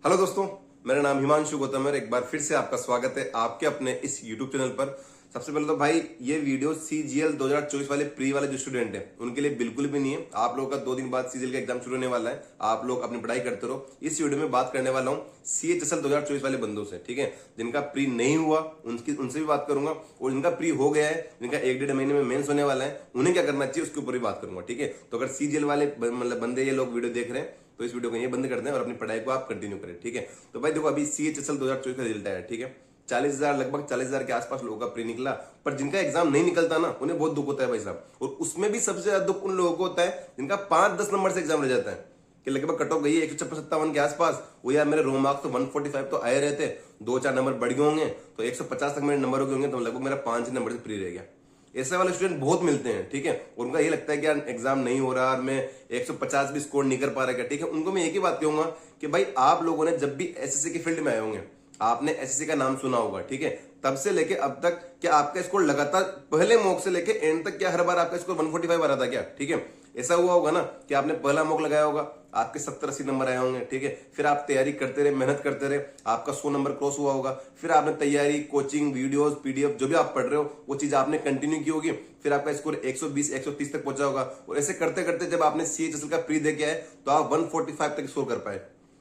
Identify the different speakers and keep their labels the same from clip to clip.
Speaker 1: Hello दोस्तों, मेरा नाम हिमांशु गौतम है और एक बार फिर से आपका स्वागत है आपके अपने इस YouTube चैनल पर। सबसे पहले तो भाई ये वीडियो CGL 2024 वाले प्री वाले जो स्टूडेंट हैं उनके लिए बिल्कुल भी नहीं है। आप लोगों का 2 दिन बाद CGL का एग्जाम शुरू होने वाला है, आप लोग अपनी पढ़ाई करते रहो। इस वीडियो में बात करने वाला हूँ CHSL 2024 वाले बंदों से, ठीक है, जिनका प्री नहीं हुआ उनसे भी बात करूंगा, और जिनका प्री हो गया है, जिनका 1-1.5 महीने में मेंस होने वाला है, उन्हें क्या करना चाहिए उसके ऊपर भी बात करूंगा, ठीक है। तो अगर CGL वाले मतलब बंदे ये लोग वीडियो देख रहे हैं तो इस वीडियो को ये बंद कर दें और अपनी पढ़ाई को आप कंटिन्यू करें, ठीक है। तो भाई देखो, अभी CHSL 2024 का रिजल्ट आया, ठीक है। 40,000 लगभग 40,000 के आसपास लोगों का प्री निकला, पर जिनका एग्जाम नहीं निकलता ना उन्हें बहुत दुख होता है भाई साहब। और उसमें भी सबसे ज्यादा दुख उन लोगों को होता है जिनका 5-10 नंबर से एग्जाम रह जाता है, कि लगभग कट ऑफ गई है 156-57 के आसपास। वो यार मेरे रो मार्क्स तो 145 तो आए रहते, 2-4 नंबर बढ़ गए होंगे तो 150 तक मेरे नंबर हो गए होंगे, तो लगभग मेरा 5 नंबर से प्री रह गया। ऐसे वाले स्टूडेंट बहुत मिलते हैं, ठीक है। और उनका ये लगता है कि यार एग्जाम नहीं हो रहा और मैं 150 भी स्कोर नहीं कर पा रहा, ठीक है। उनको मैं एक ही बात कहूंगा कि भाई आप लोगों ने जब भी एसएससी की फील्ड में आए होंगे, आपने एसएससी का नाम सुना होगा, ठीक है। तब से लेके अब तक क्या आपका स्कोर लगातार पहले मॉक से लेके एंड तक क्या हर बार आपका स्कोर 145 आ रहा था क्या, ठीक है। ऐसा हुआ होगा ना कि आपने पहला मॉक लगाया होगा, आपके 70-80 नंबर आए होंगे, ठीक है। फिर आप तैयारी करते रहे, मेहनत करते रहे, आपका 100 नंबर क्रॉस हुआ होगा। फिर आपने तैयारी, कोचिंग, वीडियोस, पीडीएफ जो भी आप पढ़ रहे हो वो चीज आपने कंटिन्यू की होगी। फिर आपका स्कोर 120-130 तक पहुंचा होगा, और ऐसे करते करते जब आपने CHSL का प्री दे के आए तो आप 145 तक स्कोर कर पाए।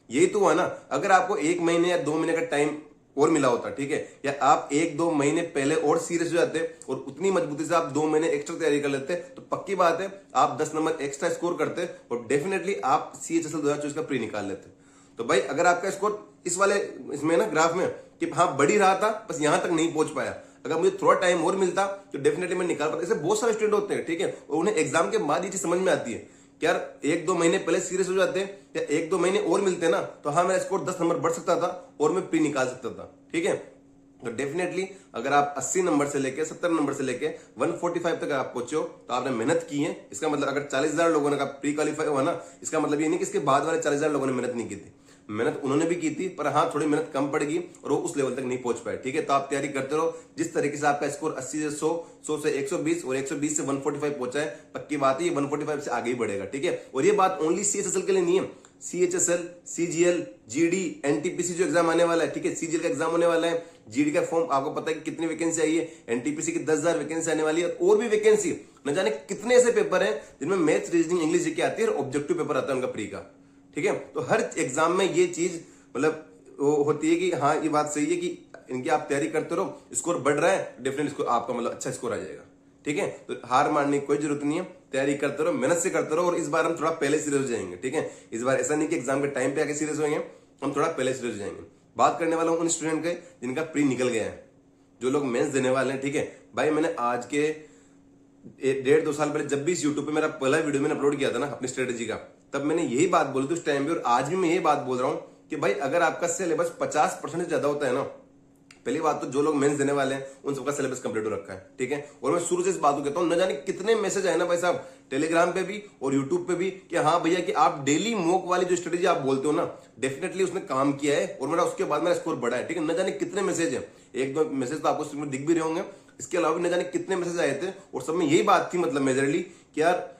Speaker 1: यही तो हुआ ना। अगर आपको 1 महीने या 2 महीने का टाइम और मिला होता, ठीक है, या आप 1-2 महीने पहले और सीरियस हो जाते और उतनी मजबूती से आप 2 महीने एक्स्ट्रा तैयारी कर लेते, तो पक्की बात है आप 10 नंबर एक्स्ट्रा स्कोर करते और डेफिनेटली आप CHSL 2024 का प्री निकाल लेते। तो भाई अगर आपका स्कोर इस वाले इसमें ना ग्राफ में कि हाँ बढ़ ही रहा था, बस यहां तक नहीं पहुंच पाया, अगर मुझे थोड़ा टाइम और मिलता तो डेफिनेटली मैं निकाल पाता। ऐसे बहुत सारे स्टूडेंट होते हैं, ठीक है, और उन्हें एग्जाम के बाद ये चीज समझ में आती है कि यार 1-2 महीने पहले सीरियस हो जाते या 1-2 महीने और मिलते ना, तो हाँ मेरा स्कोर 10 नंबर बढ़ सकता था और मैं प्री निकाल सकता था, ठीक है। तो डेफिनेटली अगर आप 80 नंबर से लेके 70 नंबर से लेके 145 तक आप पहुंचे हो तो आपने मेहनत की है। इसका मतलब अगर 40,000 लोगों ने प्री क्वालिफाई हुआ ना, इसका मतलब ये नहीं कि इसके बाद वाले 40,000 लोगों ने मेहनत नहीं की थी। मेहनत उन्होंने भी की थी, पर हाँ थोड़ी मेहनत कम पड़ेगी और वो उस लेवल तक नहीं पहुंच पाए, ठीक है। तो आप तैयारी करते रहो। जिस तरीके से आपका स्कोर 80 से 100, 100 से 120 और 120 से 145 पहुंचा है, पक्की बात है ये 145 से आगे ही बढ़ेगा, ठीक है। और ये बात ओनली CHSL के लिए नहीं है, CHSL, CGL, GD, NTPC जो एग्जाम आने वाला है, ठीक है, CGL का एग्जाम होने वाला है, GD का फॉर्म आपको पता है कि कितनी वैकेंसी आई है, NTPC की 10,000 वैकेंसी आने वाली है, और भी वैकेंसी न जाने कितने ऐसे पेपर हैं जिनमें मैथ्स, रीजनिंग, इंग्लिश जीके आती है और ऑब्जेक्टिव पेपर आता है उनका प्री का, ठीक है। तो हर एग्जाम में ये चीज मतलब होती है कि हाँ ये बात सही है कि इनकी आप तैयारी करते रहो, स्कोर बढ़ रहा है, डेफिनेटली आपका मतलब अच्छा स्कोर आ जाएगा, ठीक है। तो हार मानने की कोई जरूरत नहीं है, तैयारी करते रहो, मेहनत से करते रहो। और इस बार हम थोड़ा पहले सीरियस हो जाएंगे, ठीक है। इस बार ऐसा नहीं कि एग्जाम के टाइम पे आके सीरियस होंगे, हम थोड़ा पहले सीरियस हो जाएंगे। बात करने वाला हूं उन स्टूडेंट के जिनका प्री निकल गया है, जो लोग मेंस देने वाले हैं, ठीक है। भाई मैंने आज के 1.5-2 साल पहले जब भी इस यूट्यूब पे मेरा पहला वीडियो मैंने अपलोड किया था ना अपनी स्ट्रेटेजी का, तब मैंने यही बात बोली थी उस टाइम पे, और आज भी मैं यही बात बोल रहा हूं कि भाई अगर आपका सिलेबस 50% से ज्यादा होता है ना, पहली बात तो जो लोग मेंस देने वाले हैं उन सबका सिलेबस कंप्लीट हो रखा है, ठीक है। और मैं शुरू से इस बात को कहता हूं, न जाने कितने मैसेज आए ना भाई साहब टेलीग्राम पे भी और यूट्यूब पे भी कि हाँ भैया कि आप डेली मॉक वाली जो स्ट्रेटेजी आप बोलते हो ना, डेफिनेटली उसने काम किया है और मेरा उसके बाद मेरा स्कोर बढ़ा है, ठीक है। न जाने कितने मैसेज है, 1-2 मैसेज तो आपको दिख भी रहे होंगे, इसके अलावा भी न जाने कितने मैसेज आए थे, और सब में यही बात थी मतलब मेजरली कि यार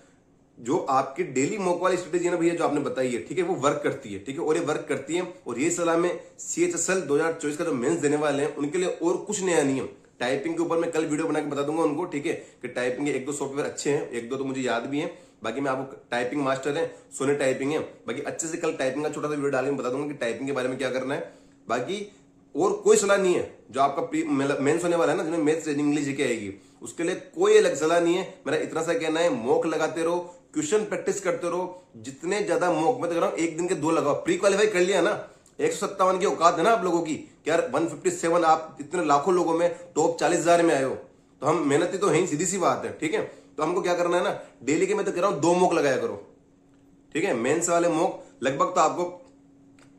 Speaker 1: जो आपकी डेली मॉक वाली स्ट्रेटेजी है ना भैया जो आपने बताई है, ठीक है, वो वर्क करती है, ठीक है। और ये वर्क करती है, और ये सलाह में CHSL 2024 का जो मेंस देने वाले हैं उनके लिए और कुछ नया नहीं है। टाइपिंग के ऊपर मैं कल वीडियो बना के बता दूंगा उनको, ठीक है, कि टाइपिंग के 1-2 सॉफ्टवेयर अच्छे हैं, 1-2 तो मुझे याद भी है, बाकी मैं आपको टाइपिंग मास्टर है, सोने टाइपिंग है, बाकी अच्छे से कल टाइपिंग का छोटा सा वीडियो डाल के बता दूंगा कि टाइपिंग के बारे में क्या करना है। बाकी और कोई सलाह नहीं है। जो आपका प्री मेंस होने वाला है ना, जिसमें मैथ्स, रीजनिंग, इंग्लिश जीके आएगी, उसके लिए कोई अलग सलाह नहीं है। मेरा इतना सा कहना है, मॉक लगाते रहो, क्वेश्चन प्रैक्टिस करते रहो, जितने ज्यादा मॉक मैं तो कह रहा हूं एक दिन के 2 लगाओ। प्री क्वालिफाई कर लिया ना, 157 की औकात है ना आप लोगों की, यार 157 आप इतने लाखों लोगों में टॉप 40,000 में आए हो, तो हम मेहनती तो है ही, सीधी सी बात है, ठीक है। तो हमको क्या करना है ना, डेली के मैं तो कह रहा हूं 2 मॉक लगाया करो, ठीक है। मेंस वाले मॉक लगभग तो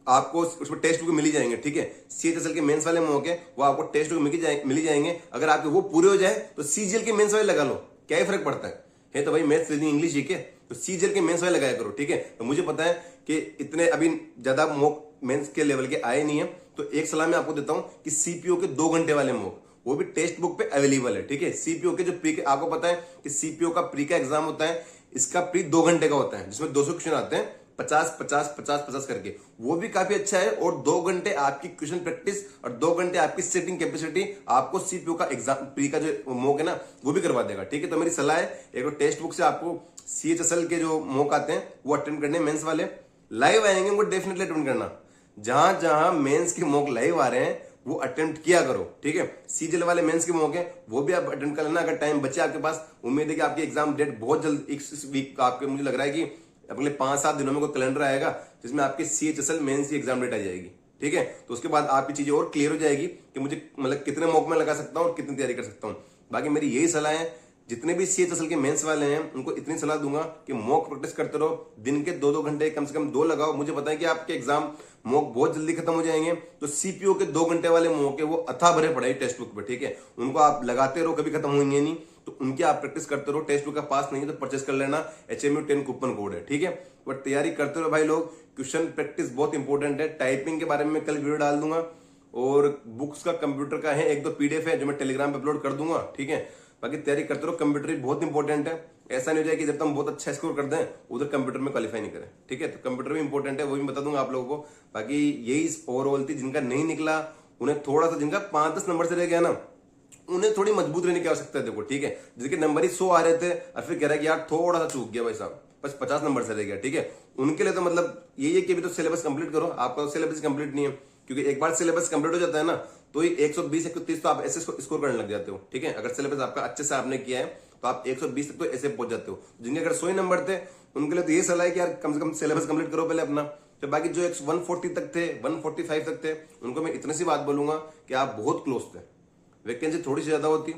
Speaker 1: आपको उसमें टेस्ट बुक मिल ही जाएंगे, ठीक है। CHSL के मेंस वाले मॉक है वो आपको टेस्ट बुक मिल ही जाएंगे। अगर आपके वो पूरे हो जाए तो CGL के मेंस वाले लगा लो, क्या ही फर्क पड़ता है तो भाई मैथ्स, रीजनिंग, इंग्लिश जीके तो CGL के मेंस वाले लगाया करो, ठीक है। तो मुझे पता है कि इतने अभी ज्यादा मॉक मेंस के लेवल के आए नहीं है, तो एक सलाह मैं आपको देता हूं कि CPO के 2 घंटे वाले मॉक वो भी टेक्स्ट बुक पे अवेलेबल है, ठीक है। CPO के जो प्री, आपको पता है कि CPO का प्री का एग्जाम होता है, इसका प्री 2 घंटे का होता है, जिसमें 200 क्वेश्चन आते हैं, 50 करके, वो भी काफी अच्छा है। और 2 घंटे आपकी क्वेश्चन प्रैक्टिस और 2 घंटे आपकी सिटिंग कैपेसिटी आपको सीपीयू का एग्जाम प्री का जो मॉक है ना वो भी करवा देगा। ठीक है, तो मेरी सलाह है एक तो टेक्स्ट बुक से आपको CHSL के जो मॉक आते हैं वो अटेंड करने, मेंस वाले लाइव आएंगे वो डेफिनेटली अटेंड करना। जहां जहां मेंस के मॉक लाइव आ रहे हैं वो अटेम्प्ट किया करो। ठीक है, CGL वाले मेंस के मौके वो भी आप अटेंड कर लेना अगर टाइम बचे आपके पास। उम्मीद है कि आपकी एग्जाम डेट बहुत जल्द इस वीक आपके, मुझे लग रहा है कि अगले 5-7 दिनों में कोई कैलेंडर आएगा जिसमें आपकी CHSL मेंस की एग्जाम डेट आ जाएगी। ठीक है, तो उसके बाद आपकी चीजें और क्लियर हो जाएगी कि मुझे मतलब कितने मौके में लगा सकता हूँ और कितनी तैयारी कर सकता हूँ। बाकी मेरी यही सलाह है, जितने भी CHSL के मेंस वाले हैं उनको इतनी सलाह दूंगा कि मॉक प्रैक्टिस करते रहो, दिन के 2-2 घंटे कम से कम 2 लगाओ। मुझे पता है कि आपके एग्जाम मॉक बहुत जल्दी खत्म हो जाएंगे, तो सीपीओ के 2 घंटे वाले मॉक है वो अथा भरे पड़े टेक्स्ट बुक पे। ठीक है, उनको आप लगाते रहो, कभी खत्म होंगे नहीं, तो उनकी आप प्रैक्टिस करते रहो। टेक्स्ट बुक का पास नहीं है तो परचेस कर लेना, HMU 10 कूपन कोड है। ठीक है, बट तैयारी करते रहो भाई लोग, क्वेश्चन प्रैक्टिस बहुत इंपॉर्टेंट है। टाइपिंग के बारे में कल वीडियो डाल दूंगा, और बुक्स का कंप्यूटर का है 1-2 PDF है जो मैं टेलीग्राम पे अपलोड कर दूंगा। ठीक है, बाकी तैयारी करते रहो, कंप्यूटर भी बहुत इंपॉर्टेंट है। ऐसा नहीं हो जाए कि जब तक हम बहुत अच्छा स्कोर कर दें उधर कंप्यूटर में क्वालिफाई नहीं करें। ठीक है, तो कंप्यूटर भी इंपॉर्टेंट है, वो भी बता दूंगा आप लोगों को। बाकी यही ओवरऑल थी, जिनका नहीं निकला उन्हें थोड़ा सा, जिनका 5-10 नंबर से रह गया ना उन्हें थोड़ी मजबूत रहने की आवश्यकता है। देखो ठीक है, जिनके नंबर ही 100 आ रहे थे और फिर कह रहा है कि यार थोड़ा सा चूक गया भाई साहब, बस 50 नंबर से रह गया। ठीक है, उनके लिए तो मतलब यही है कि अभी तो सिलेबस कंप्लीट करो। आपका तो सिलेबस कंप्लीट नहीं है, क्योंकि एक बार सिलेबस कंप्लीट हो जाता है ना तो ही 120-130 तो आप ऐसे स्कोर करने लग जाते हो। ठीक है, अगर सिलेबस आपका अच्छे से आपने किया है तो आप 120 तक तो ऐसे पहुंच जाते हो। जिनके अगर 100 नंबर थे उनके लिए तो ये सलाह है कि यार कम से कम सिलेबस कंप्लीट करो पहले अपना। तो बाकी जो 140 तक थे, 145 तक थे, उनको मैं इतनी सी बात बोलूंगा कि आप बहुत क्लोज थे। वैकेंसी थोड़ी सी ज्यादा होती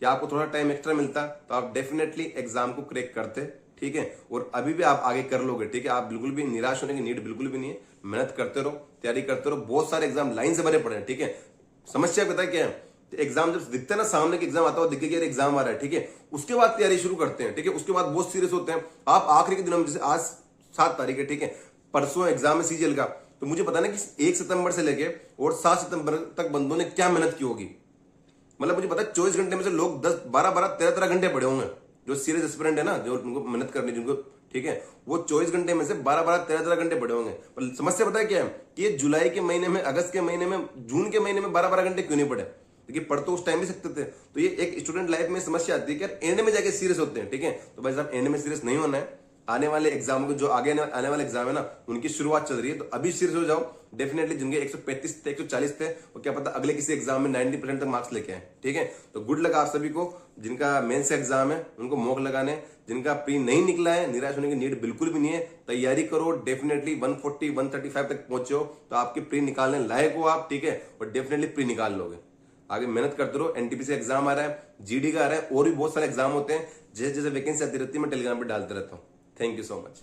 Speaker 1: या आपको थोड़ा टाइम एक्स्ट्रा मिलता तो आप डेफिनेटली एग्जाम को क्रैक करते। ठीक है, और अभी भी आप आगे कर लोगे। ठीक है, आप बिल्कुल भी निराश होने की नीड बिल्कुल भी नहीं है। मेहनत करते रहो, तैयारी करते रहो, बहुत सारे एग्जाम लाइन से भरे पड़े हैं। ठीक है, समस्या पता है क्या है, एग्जाम जब दिखते हैं ना सामने के एग्जाम आता हो, दिखे कि एग्जाम आ रहा है, ठीक है, उसके बाद तैयारी शुरू करते हैं। ठीक है, उसके बाद बहुत सीरियस होते हैं। आप आखिरी के दिनों में, जैसे आज 7 तारीख है, ठीक है, परसों एग्जाम है CGL का, तो मुझे पता ना कि 1 सितंबर से लेके और 7 सितंबर तक बंदों ने क्या मेहनत की होगी। मतलब मुझे पता है 24 घंटे में से लोग 10, 12, 13 घंटे पड़े होंगे। जो सीरियस एस्पिरेंट है ना, जो उनको मेहनत करनी, जिनको ठीक है, वो 24 घंटे में से 12, 13 घंटे पड़े होंगे। पर समस्या पता है क्या है कि ये जुलाई के महीने में, अगस्त के महीने में, जून के महीने में 12 घंटे क्यों नहीं पड़े? देखिए पढ़ तो उस टाइम भी सकते थे। तो ये एक स्टूडेंट लाइफ में समस्या आती है कि एंड में जाके सीरियस होते हैं। ठीक है, तो भाई साहब एंड में सीरियस नहीं होना है। आने वाले एग्जाम को, जो आगे आने वाले एग्जाम है ना, उनकी शुरुआत चल रही है, तो अभी सीरियस हो जाओ। डेफिनेटली जिनके 135 थे, 140 थे, वो क्या पता अगले किसी एग्जाम में 90% तक मार्क्स लेके आए। ठीक है, तो गुड लक आप सभी को। जिनका मेंस एग्जाम है उनको मॉक लगाने, जिनका प्री नहीं निकला है निराश होने की नीड बिल्कुल भी नहीं है। तैयारी करो, डेफिनेटली 140, 135 तक पहुंचे हो तो आपके प्री निकालने लायक हो आप। ठीक है, और डेफिनेटली प्री निकाल लोगे। आगे मेहनत करते रहो। NTPC एग्जाम आ रहा है, GD का आ रहा है, और भी बहुत सारे एग्जाम होते हैं। जैसे जैसे वैकेंसी आती रहती है मैं टेलीग्राम पे डालते रहता हूँ। Thank you so much.